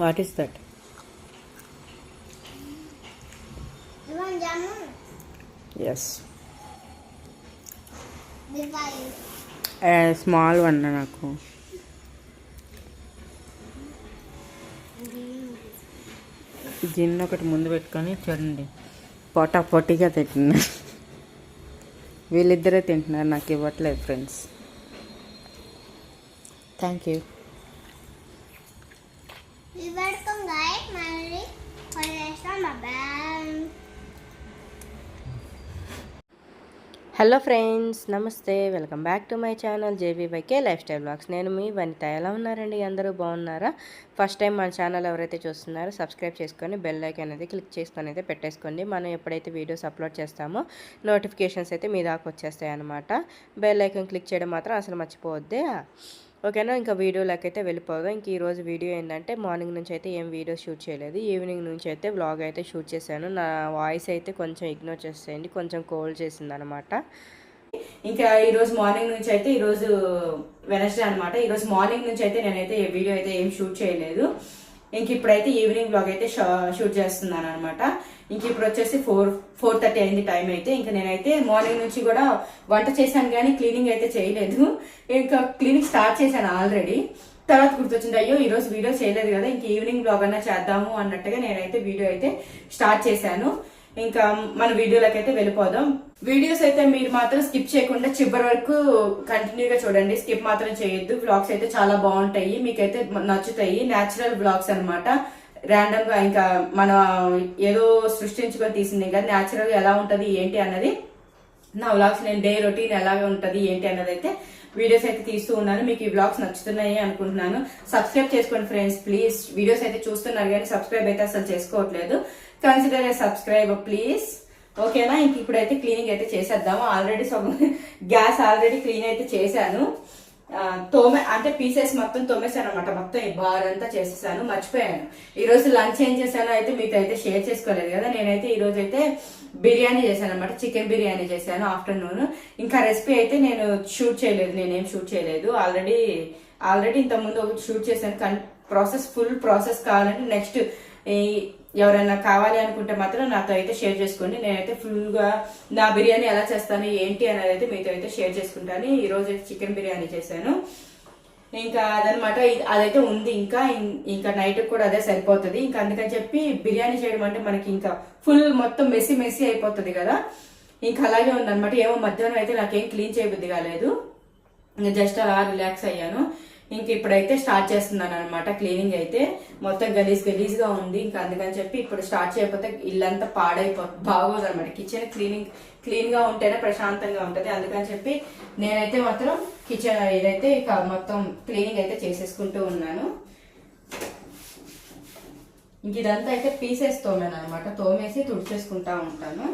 What is that? Yes, small one నాకు. గిన్నె ఒకటి ముందు పెట్టుకొని చూడండి, పొట్టిగా తింటున్నారు. వీళ్ళిద్దరే తింటున్నారు, నాకు ఇవ్వట్లేదు friends. Thank you. Hello friends, నమస్తే, welcome back to my channel JBYK life style vlogs. నేను మీ వనిత. ఎలా ఉన్నారండి? అందరూ బాగున్నారా? ఫస్ట్ టైం మన ఛానల్ ఎవరైతే చూస్తున్నారో సబ్స్క్రైబ్ చేసుకొని బెల్ ఐకాన్ అనేది క్లిక్ చేసుకొని అయితే పెట్టేసుకోండి. మనం ఎప్పుడైతే వీడియోస్ అప్లోడ్ చేస్తామో నోటిఫికేషన్స్ అయితే మీ దాకా వచ్చేస్తాయి అన్నమాట. బెల్ ఐకాన్ క్లిక్ చేయడం మాత్రం అసలు మర్చిపోవద్దే, ఓకేనా? ఇంకా వీడియోలోకి అయితే వెళ్ళిపోదాం. ఇంక ఈరోజు వీడియో ఏంటంటే, మార్నింగ్ నుంచి అయితే ఏం వీడియో షూట్ చేయలేదు, ఈవినింగ్ నుంచి అయితే వ్లాగ్ అయితే షూట్ చేశాను. నా వాయిస్ అయితే కొంచెం ఇగ్నోర్ చేసేయండి, కొంచెం కోల్డ్ చేసిందనమాట. ఇంకా ఈరోజు మార్నింగ్ నుంచి అయితే, ఈరోజు వెనస్డే అనమాట, ఈరోజు మార్నింగ్ నుంచి అయితే నేనైతే వీడియో అయితే ఏం షూట్ చేయలేదు. ఇంక ఇప్పుడైతే ఈవినింగ్ బ్లాగ్ అయితే షూట్ చేస్తున్నాను అనమాట. ఇంక ఇప్పుడు వచ్చేసి 4:30 అయింది టైం అయితే. ఇంకా నేనైతే మార్నింగ్ నుంచి కూడా వంట చేశాను కానీ క్లీనింగ్ అయితే చేయలేదు. ఇంకా క్లీనింగ్ స్టార్ట్ చేశాను ఆల్రెడీ. తర్వాత గుర్తొచ్చింది, అయ్యో ఈరోజు వీడియో చేయలేదు కదా, ఇంక ఈవినింగ్ బ్లాగ్ అన్నా చేద్దాము అన్నట్టుగా నేనైతే వీడియో అయితే స్టార్ట్ చేశాను. ఇంకా మన వీడియోలోకి అయితే వెళ్ళిపోదాం. వీడియోస్ అయితే మీరు మాత్రం స్కిప్ చేయకుండా చివరి వరకు కంటిన్యూగా చూడండి, స్కిప్ మాత్రం చేయొద్దు. వ్లాగ్స్ అయితే చాలా బాగుంటాయి, మీకైతే నచ్చుతాయి. న్యాచురల్ వ్లాగ్స్ అనమాట, ర్యాండమ్ గా ఇంకా మనం ఏదో సృష్టించుకొని తీసింది కదా, న్యాచురల్ గా ఎలా ఉంటది ఏంటి అన్నది నా వ్లాగ్స్, నేను డే రొటీన్ ఎలాగే ఉంటది ఏంటి అన్నది అయితే వీడియోస్ అయితే తీస్తూ ఉన్నాను. మీకు ఈ వ్లాగ్స్ నచ్చుతున్నాయి అనుకుంటున్నాను. సబ్స్క్రైబ్ చేసుకోండి ఫ్రెండ్స్ ప్లీజ్. వీడియోస్ అయితే చూస్తున్నారు కానీ సబ్స్క్రైబ్ అయితే అసలు చేసుకోవట్లేదు. కన్సిడర్ సబ్స్క్రైబ్ ప్లీజ్, ఓకేనా? ఇంక ఇప్పుడైతే క్లీనింగ్ అయితే చేసేద్దాము. ఆల్రెడీ గ్యాస్ ఆల్రెడీ క్లీన్ అయితే చేశాను. అంటే పీసెస్ మొత్తం తోమేశాను అనమాట. మొత్తం ఈ బార్ అంతా చేసేసాను, మర్చిపోయాను. ఈ రోజు లంచ్ ఏం చేశాను అయితే మీతో అయితే షేర్ చేసుకోలేదు కదా. నేనైతే ఈ రోజు అయితే బిర్యానీ చేశాను అనమాట, చికెన్ బిర్యానీ చేశాను ఆఫ్టర్నూన్. ఇంకా రెసిపీ అయితే నేను షూట్ చేయలేదు, నేనేం షూట్ చేయలేదు. ఆల్రెడీ ఇంతకుముందు ఒకటి షూట్ చేశాను. ఫుల్ ప్రాసెస్ కావాలంటే నెక్స్ట్ ఎవరైనా కావాలి అనుకుంటే మాత్రం నాతో అయితే షేర్ చేసుకోండి. నేనైతే ఫుల్ గా నా బిర్యానీ ఎలా చేస్తాను ఏంటి అనేది అయితే మీతో అయితే షేర్ చేసుకుంటాను. ఈ రోజు అయితే చికెన్ బిర్యానీ చేశాను. ఇంకా అదనమాట, అదైతే ఉంది. ఇంకా నైట్ కూడా అదే సరిపోతుంది. ఇంకా అందుకని చెప్పి బిర్యానీ చేయడం అంటే మనకి ఇంకా ఫుల్ మొత్తం మెస్సీ అయిపోతుంది కదా. ఇంకా అలాగే ఉందనమాట. ఏమో మధ్యాహ్నం అయితే నాకేం క్లీన్ చేయబుద్ధి కాలేదు, ఇంకా జస్ట్ అలా రిలాక్స్ అయ్యాను. ఇంక ఇప్పుడైతే స్టార్ట్ చేస్తున్నాను అనమాట. క్లీనింగ్ అయితే మొత్తం గలీజ్ గా ఉంది. ఇంకా అందుకని చెప్పి ఇప్పుడు స్టార్ట్ చేయకపోతే ఇల్లంతా బాగోదు అనమాట. కిచెన్ క్లీన్ గా ఉంటేనే ప్రశాంతంగా ఉంటది. అందుకని చెప్పి నేనైతే మాత్రం కిచెన్ ఇదైతే ఇక మొత్తం క్లీనింగ్ అయితే చేసేసుకుంటూ ఉన్నాను. ఇంక ఇదంతా అయితే పీసెస్ తోమాను అనమాట, తోమేసి తుడిచేసుకుంటా ఉంటాను.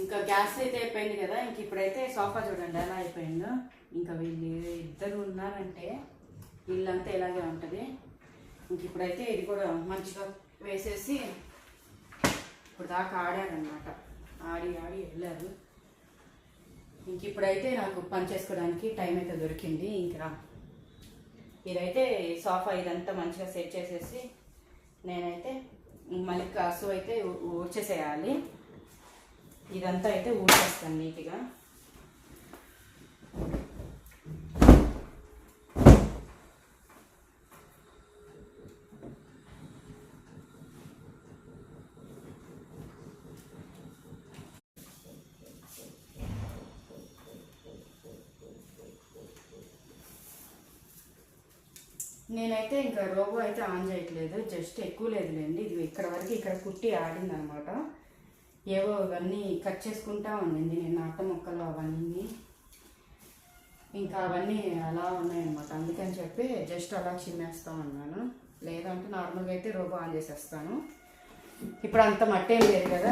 ఇంకా గ్యాస్ అయితే అయిపోయింది కదా. ఇంక ఇప్పుడైతే సోఫా చూడండి ఎలా అయిపోయిందో. ఇంకా వీళ్ళు ఇద్దరు ఉన్నారంటే ఇల్లంతా ఇలాగే ఉంటుంది. ఇంక ఇప్పుడైతే ఇది కూడా మంచిగా వేసేసి ఇప్పుడు దాకా ఆడారనమాట, ఆడి వెళ్ళారు. ఇంక ఇప్పుడైతే నాకు పని చేసుకోవడానికి టైం అయితే దొరికింది. ఇంకా ఇదైతే సోఫా ఇదంతా మంచిగా సెట్ చేసేసి నేనైతే మళ్ళీ కాసు అయితే ఊడ్చేసేయాలి. ఇదంతా అయితే ఊడ్చేస్తాను నీట్గా. నేనైతే ఇంకా రోబో అయితే ఆన్ చేయట్లేదు, జస్ట్ ఎక్కువ లేదులేండి. ఇది ఇక్కడ వరకు ఇక్కడ కుట్టి ఆడింది అనమాట. ఏవో అవన్నీ కట్ చేసుకుంటా ఉండింది నేను, అట్ట ముక్కలు అవన్నీ ఇంకా అవన్నీ అలా ఉన్నాయన్నమాట. అందుకని చెప్పి జస్ట్ అలా చిమ్మేస్తా ఉన్నాను. లేదంటే నార్మల్గా అయితే రోబో ఆన్ చేసేస్తాను. ఇప్పుడు అంత మట్టి ఏం లేదు కదా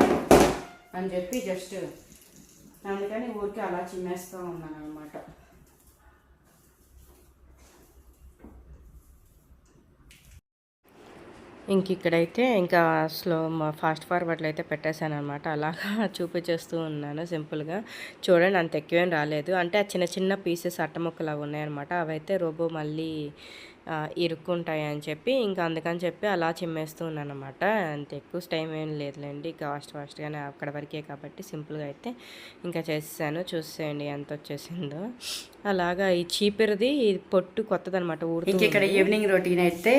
అని చెప్పి జస్ట్ అందుకని ఊరికి అలా చిమ్మేస్తూ ఉన్నాను అనమాట. ఇంక ఇక్కడైతే ఇంకా ఫాస్ట్ ఫార్వర్డ్లో అయితే పెట్టేశాను అనమాట. అలాగా చూపించేస్తూ ఉన్నాను సింపుల్గా. చూడండి అంత ఎక్కువేం రాలేదు, అంటే ఆ చిన్న చిన్న పీసెస్ అట్టముక్కలాగా ఉన్నాయన్నమాట. అవైతే రోబో మళ్ళీ ఇరుక్కుంటాయి అని చెప్పి ఇంకా అందుకని చెప్పి అలా చిమ్మేస్తూ ఉన్నాను అనమాట. అంత ఎక్కువ టైం ఏం లేదులేండి, ఫాస్ట్గానే అక్కడ వరకే కాబట్టి సింపుల్గా అయితే ఇంకా చేసేసాను. చూసేయండి ఎంత వచ్చేసిందో. అలాగా ఈ చీపిరిది పొట్టు కొత్తదనమాట, ఊరికి. ఇక్కడ ఈవినింగ్ రొటీన్ అయితే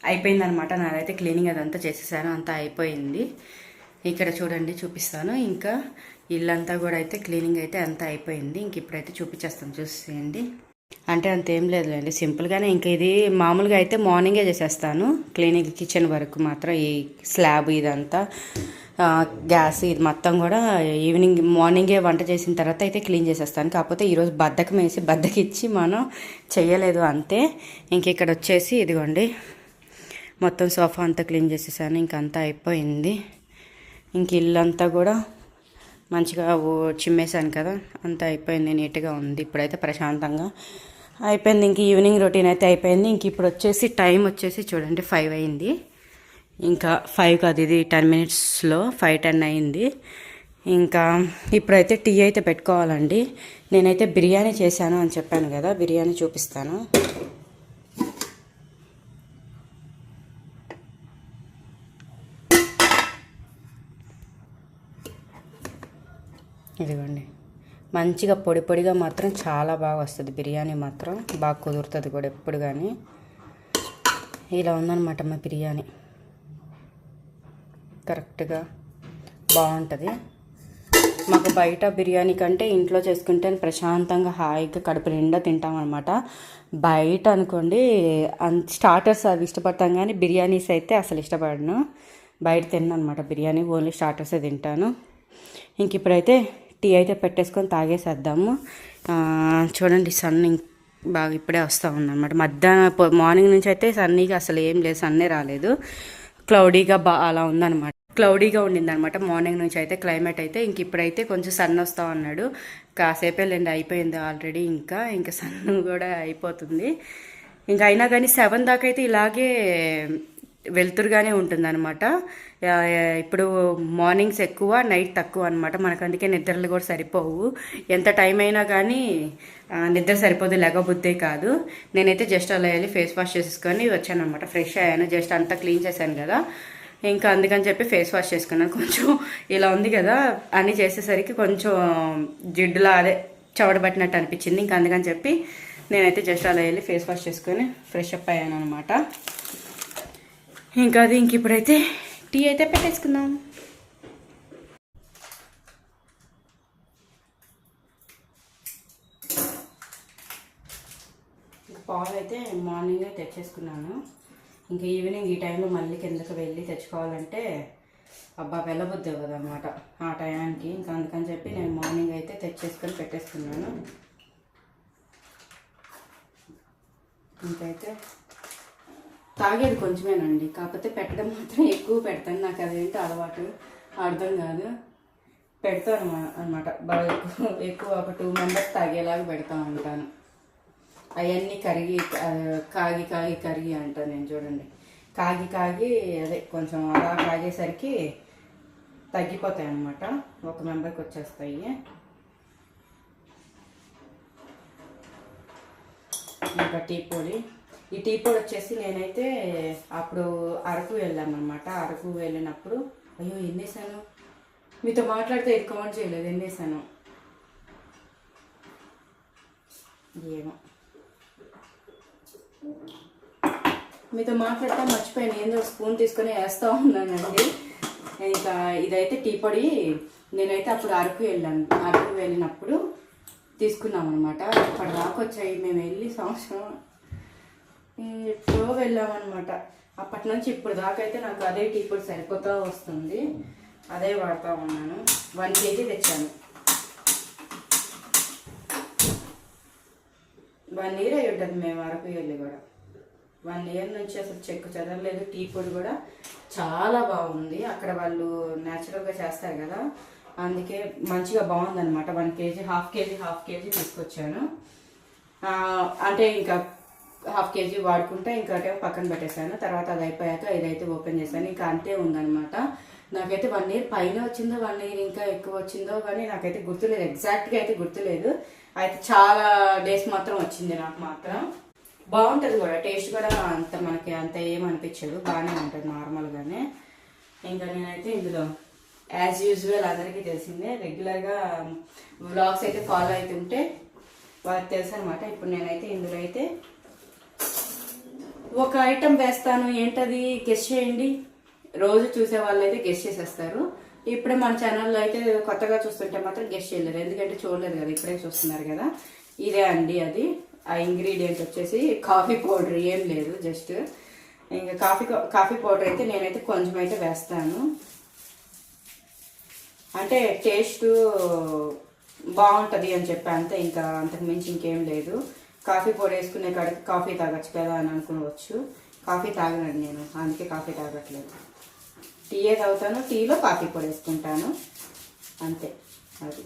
అయిపోయిందనమాట. నాదైతే క్లీనింగ్ అదంతా చేసేసాను, అంతా అయిపోయింది. ఇక్కడ చూడండి చూపిస్తాను. ఇంకా ఇల్లంతా కూడా అయితే క్లీనింగ్ అయితే అంతా అయిపోయింది. ఇంక ఇప్పుడైతే చూపించేస్తాను, చూసేయండి. అంటే అంతేం లేదులేండి, సింపుల్గానే. ఇంకా ఇది మామూలుగా అయితే మార్నింగే చేసేస్తాను క్లీనింగ్, కిచెన్ వరకు మాత్రం ఈ స్లాబ్ ఇదంతా గ్యాస్ ఇది మొత్తం కూడా మార్నింగే వంట చేసిన తర్వాత అయితే క్లీన్ చేసేస్తాను. కాకపోతే ఈరోజు బద్దకిచ్చి మనం చేయలేదు అంతే. ఇంక ఇక్కడ వచ్చేసి ఇదిగోండి మొత్తం సోఫా అంతా క్లీన్ చేసేసాను, ఇంకంతా అయిపోయింది. ఇంక ఇల్లంతా కూడా మంచిగా చిమ్మేశాను కదా, అంతా అయిపోయింది, నీట్గా ఉంది. ఇప్పుడైతే ప్రశాంతంగా అయిపోయింది. ఇంక ఈవినింగ్ రొటీన్ అయితే అయిపోయింది. ఇంక ఇప్పుడు వచ్చేసి టైం వచ్చేసి చూడండి 5 అయింది. ఇంకా 5 కాదు, ఇది 10 మినిట్స్లో 5:10 అయింది. ఇంకా ఇప్పుడైతే టీ అయితే పెట్టుకోవాలండి. నేనైతే బిర్యానీ చేశాను అని చెప్పాను కదా, బిర్యానీ చూపిస్తాను. ఇదిగోండి, మంచిగా పొడి పొడిగా మాత్రం చాలా బాగా వస్తుంది బిర్యానీ, మాత్రం బాగా కుదురుతుంది కూడా ఎప్పుడు. కానీ ఇలా ఉందన్నమాట మా బిర్యానీ, కరెక్ట్గా బాగుంటుంది. మాకు బయట బిర్యానీ కంటే ఇంట్లో చేసుకుంటే ప్రశాంతంగా హాయిగా కడుపు నిండా తింటామన్నమాట. బయట అనుకోండి స్టార్టర్స్ అవి ఇష్టపడతాం, కానీ బిర్యానీస్ అయితే అసలు ఇష్టపడను. బయట తిన్నాను అనమాట బిర్యానీ, ఓన్లీ స్టార్టర్సే తింటాను. ఇంక ఇప్పుడైతే టీ అయితే పెట్టేసుకొని తాగేసేద్దాము. చూడండి సన్ బాగా ఇప్పుడే వస్తూ ఉందన్నమాట. మార్నింగ్ నుంచి అయితే సన్నీగా అసలు ఏం లేదు, సన్నే రాలేదు, క్లౌడీగా అలా ఉందన్నమాట. క్లౌడీగా ఉండిందనమాట మార్నింగ్ నుంచి అయితే క్లైమేట్ అయితే. ఇంక ఇప్పుడైతే కొంచెం సన్ వస్తూ ఉన్నాడు. కాసేపే లేండి, అయిపోయింది ఆల్రెడీ. ఇంకా సన్ కూడా అయిపోతుంది. ఇంకా అయినా కానీ 7 దాకా అయితే ఇలాగే వెలుతురుగానే ఉంటుందన్నమాట. ఇప్పుడు మార్నింగ్స్ ఎక్కువ, నైట్ తక్కువ అనమాట. మనకు అందుకే నిద్రలు కూడా సరిపోవు. ఎంత టైం అయినా కానీ నిద్ర సరిపోదు, లేకపోతే కాదు. నేనైతే జస్ట్ అలా వెళ్ళి ఫేస్ వాష్ చేసుకొని వచ్చాను అనమాట. ఫ్రెష్ అయ్యాను, జస్ట్ అంతా క్లీన్ చేశాను కదా, ఇంకా అందుకని చెప్పి ఫేస్ వాష్ చేసుకున్నాను. కొంచెం ఇలా ఉంది కదా అని చేసేసరికి కొంచెం జిడ్డులా అదే చవడబట్టినట్టు అనిపించింది. ఇంకా అందుకని చెప్పి నేనైతే జస్ట్ అలా వెళ్ళి ఫేస్ వాష్ చేసుకొని ఫ్రెష్ అప్ అయ్యాను అనమాట. ఇంకా ఇప్పుడైతే టీ అయితే పెట్టేసుకుందాం. పాలు అయితే మార్నింగే తెచ్చేసుకున్నాను. ఇంకా ఈవినింగ్ ఈ టైంలో మళ్ళీ కిందకి వెళ్ళి తెచ్చుకోవాలంటే వెళ్ళబుద్ది కదనమాట ఆ టైంకి. ఇంకా అందుకని చెప్పి నేను మార్నింగ్ అయితే తెచ్చేసుకొని పెట్టేసుకున్నాను. ఇంకైతే తాగేది కొంచెమేనండి, కాకపోతే పెట్టడం మాత్రం ఎక్కువ పెడతాను. నాకు అదేంటో అలవాటు అర్థం కాదు, పెడతాను అనమాట. బాగా ఎక్కువ ఒక 2 మెంబర్స్ తాగేలాగా పెడతా ఉంటాను. అవన్నీ కాగి అంటాను నేను. చూడండి కాగి అదే కొంచెం అలా కాగేసరికి తగ్గిపోతాయి అన్నమాట, 1 మెంబర్కి వచ్చేస్తాయి. ఇంకా టీ పొడి, ఈ టీ పొడి వచ్చేసి నేనైతే అప్పుడు అరకు వెళ్ళామన్నమాట. అరకు వెళ్ళినప్పుడు అయ్యో ఎన్నేసాను, మీతో మాట్లాడితే ఇది కౌంట్ చేయలేదు ఎన్నేసాను ఏమో. మీతో మాట్లాడితే మర్చిపోయాను, ఏందో స్పూన్ తీసుకొని వేస్తూ ఉన్నానండి. ఇంకా ఇదైతే టీ పొడి నేనైతే అప్పుడు అరకు వెళ్ళినప్పుడు తీసుకున్నాం అనమాట. అప్పటి దాకా వచ్చాయి, మేము వెళ్ళి సంవత్సరం ఎప్పుడో వెళ్ళామన్నమాట. అప్పటి నుంచి ఇప్పుడు దాకా అయితే నాకు అదే టీ పొడి సరిపోతూ వస్తుంది, అదే వాడుతూ ఉన్నాను. 1 kg తెచ్చాను, 1 year అయి ఉంటుంది మేము అరకు వెళ్ళి కూడా. 1 ఇయర్ నుంచి అసలు చెక్కు చెదరలేదు. టీ పొడి కూడా చాలా బాగుంది. అక్కడ వాళ్ళు న్యాచురల్గా చేస్తారు కదా, అందుకే మంచిగా బాగుందనమాట. 1 కేజీ హాఫ్ కేజీ తీసుకొచ్చాను. అంటే ఇంకా హాఫ్ కేజీ వాడుకుంటే ఇంకోటి పక్కన పెట్టేశాను. తర్వాత అది అయిపోయాక ఇదైతే ఓపెన్ చేశాను. ఇంకా అంతే ఉందనమాట. నాకైతే 1 ఇయర్ పైన వచ్చిందో 1 ఇయర్ ఇంకా ఎక్కువ వచ్చిందో కానీ నాకైతే గుర్తులేదు, ఎగ్జాక్ట్గా అయితే గుర్తులేదు. అయితే చాలా డేస్ మాత్రం వచ్చింది నాకు మాత్రం. బాగుంటుంది కూడా, టేస్ట్ కూడా మనకి అంత ఏమనిపించదు, బాగానే ఉంటుంది నార్మల్గానే. ఇంకా నేనైతే ఇందులో యాజ్ యూజువల్ అందరికీ తెలిసిందే, రెగ్యులర్గా వ్లాగ్స్ అయితే ఫాలో అవుతుంటే వాళ్ళకి తెలుసు అనమాట. ఇప్పుడు నేనైతే ఇందులో అయితే ఒక ఐటెం వేస్తాను. ఏంటది గెస్ చేయండి. రోజు చూసే వాళ్ళు అయితే గెస్ చేసేస్తారు. ఇప్పుడే మన ఛానల్లో అయితే కొత్తగా చూస్తుంటే మాత్రం గెస్ చేయలేరు, ఎందుకంటే చూడలేదు కదా, ఇప్పుడే చూస్తున్నారు కదా. ఇదే అండి అది. ఆ ఇంగ్రీడియంట్ వచ్చేసి కాఫీ పౌడర్, ఏం లేదు, జస్ట్ ఇంకా కాఫీ పౌడర్ అయితే నేనైతే కొంచెం అయితే వేస్తాను. అంటే టేస్ట్ బాగుంటుంది అని చెప్పి అంతే, ఇంకా అంతకు మించి ఇంకేం లేదు. కాఫీ పొడి వేసుకునే కాడికి కాఫీ తాగొచ్చు కదా అని అనుకోవచ్చు. కాఫీ తాగనండి నేను, అందుకే కాఫీ తాగట్లేదు. టీయే తాగుతాను, టీలో కాఫీ పొడి వేసుకుంటాను అంతే. అది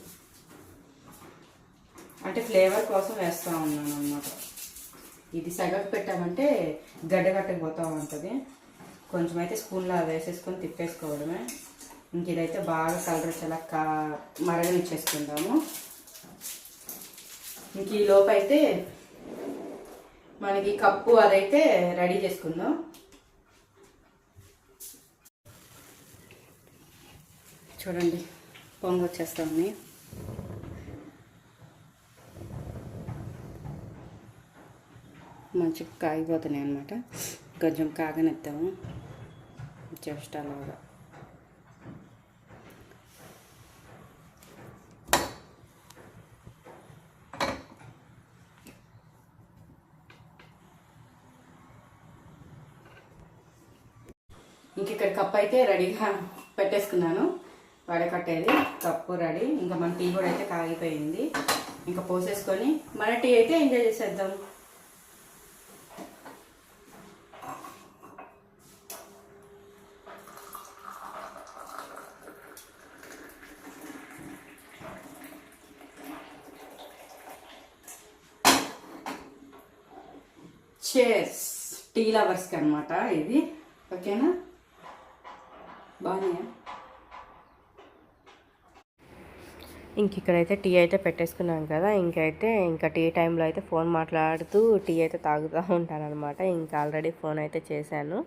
అంటే ఫ్లేవర్ కోసం వేస్తూ ఉన్నాను అన్నమాట. ఇది సగం పెట్టామంటే గడ్డగట్టకపోతూ ఉంటుంది. కొంచెం అయితే స్పూన్లో వేసేసుకొని తిప్పేసుకోవడమే. ఇంక ఇదైతే బాగా కలర్ వచ్చేలా మరగనిచ్చేసుకుందాము. ఇంక ఈ లోపు అయితే మనకి కప్పు అదైతే రెడీ చేసుకుందాం. చూడండి పొంగు వచ్చేస్తామని. మంచిగా కాగిపోతున్నాయి అన్నమాట. కొంచెం కాగనిద్దాము జస్ట్ అలాగా. ఇంక ఇక్కడ కప్ అయితే రెడీగా పెట్టేసుకున్నాను, వడకట్టేది కప్పు రెడీ. ఇంకా మన టీ కూడా అయితే కాగిపోయింది. ఇంకా పోసేసుకొని మన టీ అయితే ఎంజాయ్ చేసేద్దాం. చేర్స్ టీ లవర్స్కి అనమాట ఇది. ఓకేనా, బాగున్నాయా? ఇంక ఇక్కడైతే టీ అయితే పెట్టేసుకున్నాం కదా. ఇంకా టీ టైంలో అయితే ఫోన్ మాట్లాడుతూ టీ అయితే తాగుతూ ఉంటాను అనమాట. ఇంకా ఆల్రెడీ ఫోన్ అయితే చేశాను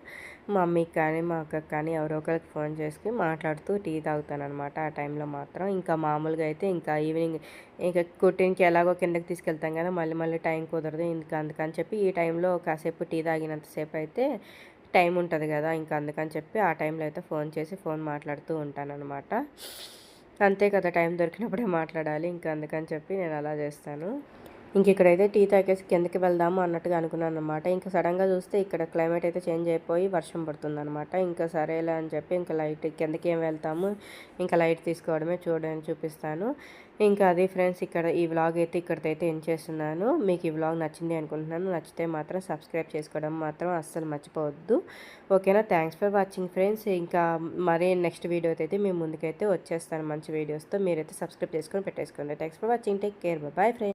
మా మమ్మీకి కానీ మా అక్కకి కానీ ఎవరో ఒకరికి ఫోన్ చేసుకుని మాట్లాడుతూ టీ తాగుతాను అనమాట. ఆ టైంలో మాత్రం ఇంకా మామూలుగా అయితే ఇంకా ఈవినింగ్ ఇంకా కుట్టింగ్కి ఎలాగో కిందకి తీసుకెళ్తాం కదా, మళ్ళీ టైం కుదరదు. ఇంకా అందుకని చెప్పి ఈ టైంలో కాసేపు టీ తాగినంతసేపు అయితే టైం ఉంటుంది కదా, ఇంకా అందుకని చెప్పి ఆ టైంలో అయితే ఫోన్ చేసి ఫోన్ మాట్లాడుతూ ఉంటాను అనమాట. అంతే కదా, టైం దొరికినప్పుడే మాట్లాడాలి, ఇంకా అందుకని చెప్పి నేను అలా చేస్తాను. ఇంక ఇక్కడైతే టీ తాగేసి కిందకి వెళ్దాము అన్నట్టుగా అనుకున్నాను అనమాట. ఇంకా సడన్గా చూస్తే ఇక్కడ క్లైమేట్ అయితే చేంజ్ అయిపోయి వర్షం పడుతుంది అనమాట. ఇంకా సరేలే అని చెప్పి ఇంకా లైట్ కిందకి ఏం వెళ్తాము, ఇంకా లైట్ తీసుకోవడమే, చూడని చూపిస్తాను. ఇంకా అది ఫ్రెండ్స్, ఇక్కడ ఈ వ్లాగ్ అయితే ఇక్కడికైతే ఎండ్ చేస్తున్నాను. మీకు ఈ వ్లాగ్ నచ్చింది అనుకుంటున్నాను. నచ్చితే మాత్రం సబ్స్క్రైబ్ చేసుకోవడం మాత్రం అస్సలు మర్చిపోవద్దు. ఓకేనా, థ్యాంక్స్ ఫర్ వాచింగ్ ఫ్రెండ్స్. ఇంకా మరీ నెక్స్ట్ వీడియో అయితే మీ ముందుకైతే వచ్చేస్తాను మంచి వీడియోస్తో. మీరైతే సబ్స్క్రైబ్ చేసుకొని పెట్టేసుకోండి. Thanks for watching, take care, bye friends.